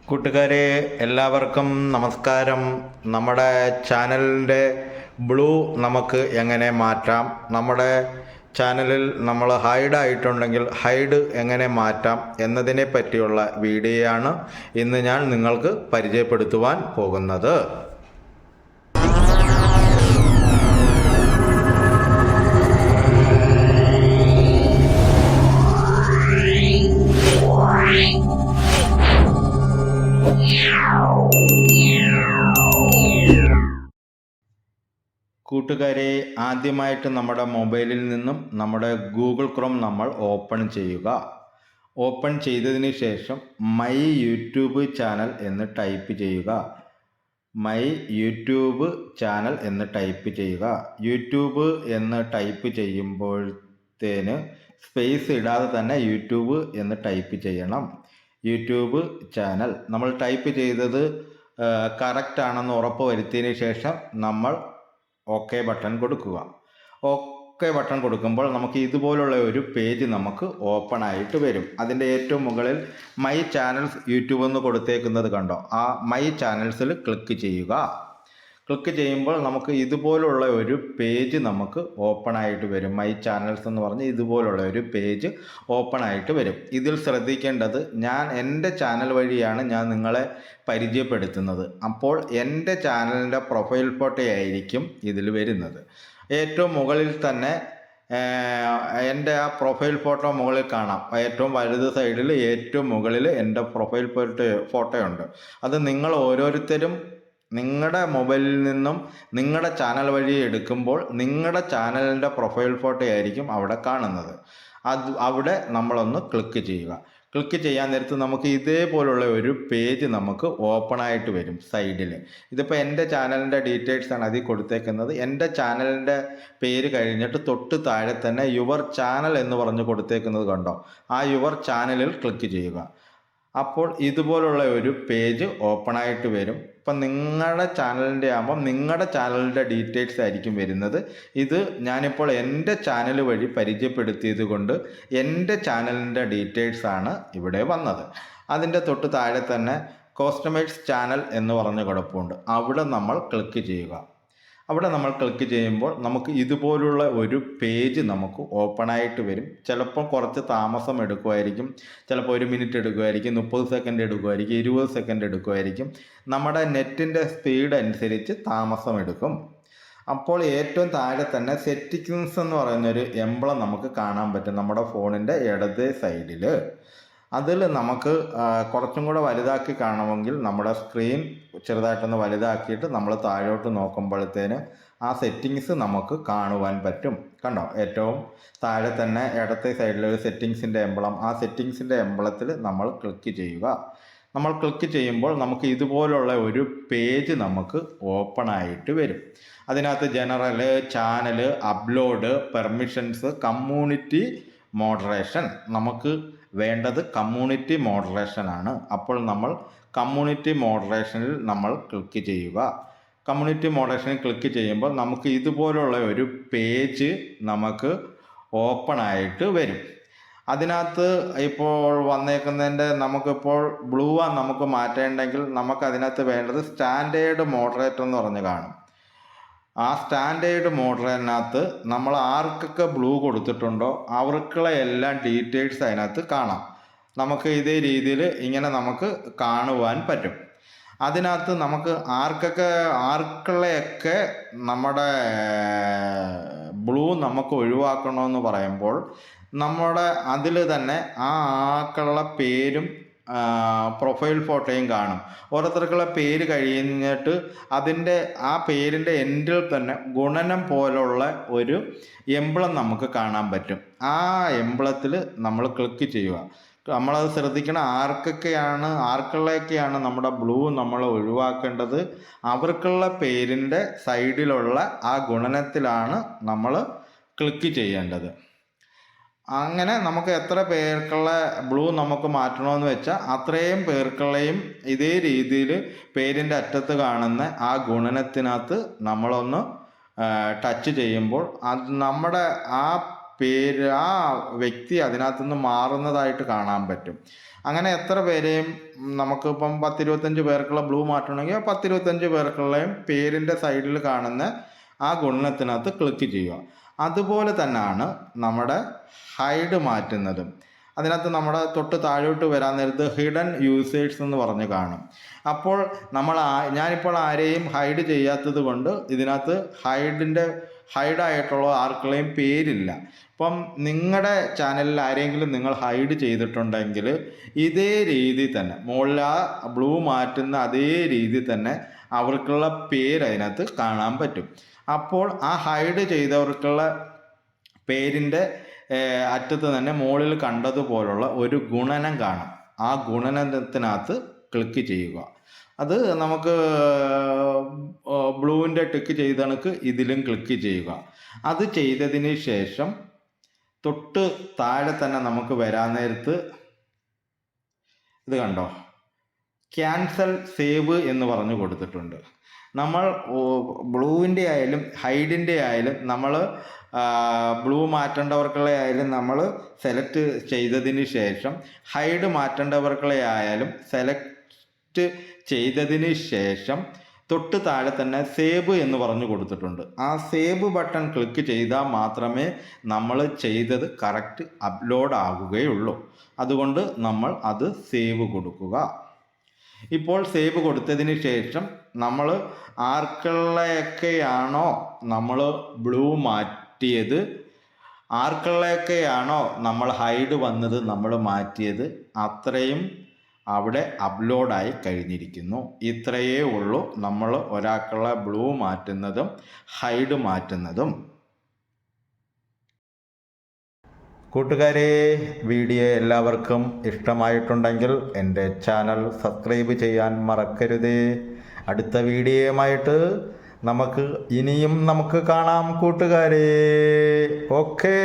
കൂട്ടുകാരെ എല്ലാവർക്കും നമസ്കാരം. നമ്മുടെ ചാനലിൻ്റെ ബ്ലൂ നമുക്ക് എങ്ങനെ മാറ്റാം, നമ്മുടെ ചാനലിൽ നമ്മൾ ഹൈഡ് ആയിട്ടുണ്ടെങ്കിൽ ഹൈഡ് എങ്ങനെ മാറ്റാം എന്നതിനെ പറ്റിയുള്ള വീഡിയോയാണ് ഇന്ന് ഞാൻ നിങ്ങൾക്ക് പരിചയപ്പെടുത്തുവാൻ പോകുന്നത്. കൂട്ടുകാരെ, ആദ്യമായിട്ട് നമ്മുടെ മൊബൈലിൽ നിന്നും നമ്മുടെ ഗൂഗിൾ ക്രോം നമ്മൾ ഓപ്പൺ ചെയ്യുക. ഓപ്പൺ ചെയ്തതിന് ശേഷം മൈ യൂട്യൂബ് ചാനൽ എന്ന് ടൈപ്പ് ചെയ്യുക. മൈ യൂട്യൂബ് ചാനൽ എന്ന് ടൈപ്പ് ചെയ്യുക. യൂട്യൂബ് എന്ന് ടൈപ്പ് ചെയ്യുമ്പോഴത്തേന് സ്പേസ് ഇടാതെ തന്നെ യൂട്യൂബ് എന്ന് ടൈപ്പ് ചെയ്യണം. യൂട്യൂബ് ചാനൽ നമ്മൾ ടൈപ്പ് ചെയ്തത് കറക്റ്റ് ആണെന്ന് ഉറപ്പ് വരുത്തിയതിന് ശേഷം നമ്മൾ ഓക്കെ ബട്ടൺ കൊടുക്കുക. ഓക്കെ ബട്ടൺ കൊടുക്കുമ്പോൾ നമുക്ക് ഇതുപോലുള്ള ഒരു പേജ് നമുക്ക് ഓപ്പൺ ആയിട്ട് വരും. അതിൻ്റെ ഏറ്റവും മുകളിൽ മൈ ചാനൽസ് യൂട്യൂബ് എന്ന് കൊടുത്തേക്കുന്നത് കണ്ടോ, ആ മൈ ചാനൽസിൽ ക്ലിക്ക് ചെയ്യുക. ക്ലിക്ക് ചെയ്യുമ്പോൾ നമുക്ക് ഇതുപോലുള്ള ഒരു പേജ് നമുക്ക് ഓപ്പൺ ആയിട്ട് വരും. മൈ ചാനൽസ് എന്ന് പറഞ്ഞ് ഇതുപോലുള്ള ഒരു പേജ് ഓപ്പൺ ആയിട്ട് വരും. ഇതിൽ ശ്രദ്ധിക്കേണ്ടത്, ഞാൻ എൻ്റെ ചാനൽ വഴിയാണ് ഞാൻ നിങ്ങളെ പരിചയപ്പെടുത്തുന്നത്. അപ്പോൾ എൻ്റെ ചാനലിൻ്റെ പ്രൊഫൈൽ ഫോട്ടോ ആയിരിക്കും ഇതിൽ വരുന്നത്. ഏറ്റവും മുകളിൽ തന്നെ എൻ്റെ ആ പ്രൊഫൈൽ ഫോട്ടോ മുകളിൽ കാണാം. ഏറ്റവും വലത് സൈഡിൽ ഏറ്റവും മുകളിൽ എൻ്റെ പ്രൊഫൈൽ ഫോട്ടോ ഉണ്ട്. അത് നിങ്ങൾ ഓരോരുത്തരും നിങ്ങളുടെ മൊബൈലിൽ നിന്നും നിങ്ങളുടെ ചാനൽ വഴി എടുക്കുമ്പോൾ നിങ്ങളുടെ ചാനലിൻ്റെ പ്രൊഫൈൽ ഫോട്ടോ ആയിരിക്കും അവിടെ കാണുന്നത്. അവിടെ നമ്മളൊന്ന് ക്ലിക്ക് ചെയ്യുക. ക്ലിക്ക് ചെയ്യാൻ നേരത്ത് നമുക്ക് ഇതേപോലുള്ള ഒരു പേജ് നമുക്ക് ഓപ്പൺ ആയിട്ട് വരും സൈഡിൽ. ഇതിപ്പോൾ എൻ്റെ ചാനലിൻ്റെ ഡീറ്റെയിൽസ് ആണ് അതിൽ കൊടുത്തേക്കുന്നത്. എൻ്റെ ചാനലിൻ്റെ പേര് കഴിഞ്ഞിട്ട് തൊട്ട് താഴെ തന്നെ യുവർ ചാനൽ എന്ന് പറഞ്ഞ് കൊടുത്തേക്കുന്നത് കണ്ടോ, ആ യുവർ ചാനലിൽ ക്ലിക്ക് ചെയ്യുക. അപ്പോൾ ഇതുപോലുള്ള ഒരു പേജ് ഓപ്പൺ ആയിട്ട് വരും. ഇപ്പം നിങ്ങളുടെ ചാനലിൻ്റെ ആകുമ്പം നിങ്ങളുടെ ചാനലിൻ്റെ ഡീറ്റെയിൽസ് ആയിരിക്കും വരുന്നത്. ഇത് ഞാനിപ്പോൾ എൻ്റെ ചാനൽ വഴി പരിചയപ്പെടുത്തിയത് കൊണ്ട് എൻ്റെ ചാനലിൻ്റെ ഡീറ്റെയിൽസ് ആണ് ഇവിടെ വന്നത്. അതിൻ്റെ തൊട്ട് താഴെ തന്നെ കസ്റ്റമൈസ് ചാനൽ എന്ന് പറഞ്ഞ കിടപ്പുണ്ട്. അവിടെ നമ്മൾ ക്ലിക്ക് ചെയ്യുക. അവിടെ നമ്മൾ ക്ലിക്ക് ചെയ്യുമ്പോൾ നമുക്ക് ഇതുപോലുള്ള ഒരു പേജ് നമുക്ക് ഓപ്പൺ ആയിട്ട് വരും. ചിലപ്പോൾ കുറച്ച് താമസം എടുക്കുമായിരിക്കും, ചിലപ്പോൾ 1 മിനിറ്റ് എടുക്കുമായിരിക്കും, 30 സെക്കൻഡ് എടുക്കുമായിരിക്കും, 20 സെക്കൻഡ് എടുക്കുമായിരിക്കും. നമ്മുടെ നെറ്റിൻ്റെ സ്പീഡ് അനുസരിച്ച് താമസം എടുക്കും. അപ്പോൾ ഏറ്റവും താഴെ തന്നെ സെറ്റിങ്സ് എന്ന് പറയുന്നൊരു എംബ്ലം നമുക്ക് കാണാൻ പറ്റും നമ്മുടെ ഫോണിൻ്റെ ഇടത് സൈഡിൽ. അതിൽ നമുക്ക് കുറച്ചും കൂടെ വലുതാക്കി കാണുമെങ്കിൽ നമ്മുടെ സ്ക്രീൻ ചെറുതായിട്ടൊന്ന് വലുതാക്കിയിട്ട് നമ്മൾ താഴോട്ട് നോക്കുമ്പോഴത്തേന് ആ സെറ്റിങ്സ് നമുക്ക് കാണുവാൻ പറ്റും. കണ്ടോ, ഏറ്റവും താഴെ തന്നെ ഇടത്തെ സൈഡിൽ ഒരു സെറ്റിങ്സിൻ്റെ എംബ്ലം, ആ സെറ്റിങ്സിൻ്റെ എംബ്ലത്തിൽ നമ്മൾ ക്ലിക്ക് ചെയ്യുക. നമ്മൾ ക്ലിക്ക് ചെയ്യുമ്പോൾ നമുക്ക് ഇതുപോലുള്ള ഒരു പേജ് നമുക്ക് ഓപ്പൺ ആയിട്ട് വരും. അതിനകത്ത് general, channel, upload, permissions, community moderation, നമുക്ക് വേണ്ടത് കമ്മ്യൂണിറ്റി മോഡറേഷൻ ആണ്. അപ്പോൾ നമ്മൾ കമ്മ്യൂണിറ്റി മോഡറേഷനിൽ നമ്മൾ ക്ലിക്ക് ചെയ്യുക. കമ്മ്യൂണിറ്റി മോഡറേഷനിൽ ക്ലിക്ക് ചെയ്യുമ്പോൾ നമുക്ക് ഇതുപോലുള്ള ഒരു പേജ് നമുക്ക് ഓപ്പൺ ആയിട്ട് വരും. അതിനകത്ത് ഇപ്പോൾ വന്നേക്കുന്നതിൻ്റെ നമുക്കിപ്പോൾ ബ്ലൂ ആണ് നമുക്ക് മാറ്റേണ്ടെങ്കിൽ നമുക്കതിനകത്ത് വേണ്ടത് സ്റ്റാൻഡേർഡ് മോഡറേറ്റർ എന്ന് പറഞ്ഞ് കാണും. ആ സ്റ്റാൻഡേർഡ് മോഡലിനകത്ത് നമ്മൾ ആർക്കൊക്കെ ബ്ലൂ കൊടുത്തിട്ടുണ്ടോ അവർക്കുള്ള എല്ലാം ഡീറ്റെയിൽസ് അതിനകത്ത് കാണാം. നമുക്ക് ഇതേ രീതിയിൽ ഇങ്ങനെ നമുക്ക് കാണുവാൻ പറ്റും. അതിനകത്ത് നമുക്ക് ആർക്കുള്ളയൊക്കെ നമ്മുടെ ബ്ലൂ നമുക്ക് ഒഴിവാക്കണമെന്ന് പറയുമ്പോൾ നമ്മുടെ അതിൽ തന്നെ ആ ആൾക്കുള്ള പേരും പ്രൊഫൈൽ ഫോട്ടോയും കാണും. ഓരോരുത്തർക്കുള്ള പേര് കഴിഞ്ഞിട്ട് അതിൻ്റെ ആ പേരിൻ്റെ എൻഡിൽ തന്നെ ഗുണനം പോലുള്ള ഒരു എംബ്ലം നമുക്ക് കാണാൻ പറ്റും. ആ എംബ്ലത്തിൽ നമ്മൾ ക്ലിക്ക് ചെയ്യുക. നമ്മളത് ശ്രദ്ധിക്കണം, ആർക്കുള്ളയൊക്കെയാണ് നമ്മുടെ ബ്ലൂ നമ്മൾ ഒഴിവാക്കേണ്ടത്. അവർക്കുള്ള പേരിൻ്റെ സൈഡിലുള്ള ആ ഗുണനത്തിലാണ് നമ്മൾ ക്ലിക്ക് ചെയ്യേണ്ടത്. അങ്ങനെ നമുക്ക് എത്ര പേർക്കുള്ള ബ്ലൂ നമുക്ക് മാറ്റണമെന്ന് വെച്ചാൽ അത്രയും പേർക്കുള്ളയും ഇതേ രീതിയിൽ പേരിൻ്റെ അറ്റത്ത് കാണുന്ന ആ ഗുണനത്തിനകത്ത് നമ്മളൊന്ന് ടച്ച് ചെയ്യുമ്പോൾ അത് നമ്മുടെ ആ പേര് ആ വ്യക്തി അതിനകത്തുനിന്ന് മാറുന്നതായിട്ട് കാണാൻ പറ്റും. അങ്ങനെ എത്ര പേരെയും നമുക്കിപ്പം 10-25 പേർക്കുള്ള ബ്ലൂ മാറ്റണമെങ്കിൽ 10-25 പേർക്കുള്ളയും പേരിൻ്റെ സൈഡിൽ കാണുന്ന ആ ഗുണനത്തിനകത്ത് ക്ലിക്ക് ചെയ്യുക. അതുപോലെ തന്നെയാണ് നമ്മുടെ ഹൈഡ് മാറ്റുന്നതും. അതിനകത്ത് നമ്മുടെ തൊട്ട് താഴോട്ട് വരാൻ നേരത്ത് ഹിഡൻ യൂസേഴ്സ് എന്ന് പറഞ്ഞ് കാണും. അപ്പോൾ ഞാനിപ്പോൾ ആരെയും ഹൈഡ് ചെയ്യാത്തത് കൊണ്ട് ഇതിനകത്ത് ഹൈഡായിട്ടുള്ള ആർക്കുള്ളയും പേരില്ല. ഇപ്പം നിങ്ങളുടെ ചാനലിൽ ആരെങ്കിലും നിങ്ങൾ ഹൈഡ് ചെയ്തിട്ടുണ്ടെങ്കിൽ ഇതേ രീതി തന്നെ മുകളിൽ ആ ബ്ലൂ മാറ്റുന്ന അതേ രീതി തന്നെ അവർക്കുള്ള പേര് അതിനകത്ത് കാണാൻ പറ്റും. അപ്പോൾ ആ ഹൈഡ് ചെയ്തവർക്കുള്ള പേരിൻ്റെ അറ്റത്ത് തന്നെ മുകളിൽ കണ്ടതുപോലുള്ള ഒരു ഗുണനം കാണും. ആ ഗുണനത്തിനകത്ത് ക്ലിക്ക് ചെയ്യുക. അത് നമുക്ക് ബ്ലൂവിൻ്റെ ടിക്ക് ചെയ്ത കണക്ക് ഇതിലും ക്ലിക്ക് ചെയ്യുക. അത് ചെയ്തതിന് ശേഷം തൊട്ട് താഴെ തന്നെ നമുക്ക് വരാൻ നേരത്ത് ഇത് കണ്ടോ, ക്യാൻസൽ സേവ് എന്ന് പറഞ്ഞു കൊടുത്തിട്ടുണ്ട്. നമ്മൾ ബ്ലൂവിൻ്റെ ആയാലും ഹൈഡിൻ്റെ ആയാലും നമ്മൾ ബ്ലൂ മാറ്റേണ്ടവർക്കുള്ള ആയാലും നമ്മൾ സെലക്ട് ചെയ്തതിന് ശേഷം ഹൈഡ് മാറ്റേണ്ടവർക്കുള്ള ആയാലും സെലക്ട് ചെയ്തതിന് ശേഷം തൊട്ട് താഴെ തന്നെ സേവ് എന്ന് പറഞ്ഞു കൊടുത്തിട്ടുണ്ട്. ആ സേവ് ബട്ടൺ ക്ലിക്ക് ചെയ്താൽ മാത്രമേ നമ്മൾ ചെയ്തത് കറക്റ്റ് അപ്ലോഡ് ആകുകയുള്ളൂ. അതുകൊണ്ട് നമ്മൾ അത് സേവ് കൊടുക്കുക. ഇപ്പോൾ സേവ് കൊടുത്തതിന് ശേഷം നമ്മൾ ആർക്കുള്ളയൊക്കെയാണോ നമ്മൾ ബ്ലൂ മാറ്റിയത്, ആർക്കുള്ളയൊക്കെയാണോ നമ്മൾ ഹൈഡ് വന്നത് നമ്മൾ മാറ്റിയത്, അത്രയും അവിടെ അപ്ലോഡായി കഴിഞ്ഞിരിക്കുന്നു. ഇത്രയേ ഉള്ളൂ നമ്മൾ ഒരാൾക്കുള്ള ബ്ലൂ മാറ്റുന്നതും ഹൈഡ് മാറ്റുന്നതും. കൂട്ടുകാരെ, വീഡിയോ എല്ലാവർക്കും ഇഷ്ടമായിട്ടുണ്ടെങ്കിൽ എൻ്റെ ചാനൽ സബ്സ്ക്രൈബ് ചെയ്യാൻ മറക്കരുതേ. അടുത്ത വീഡിയോയുമായിട്ട് നമുക്ക് കാണാം കൂട്ടുകാരെ. ഓക്കേ.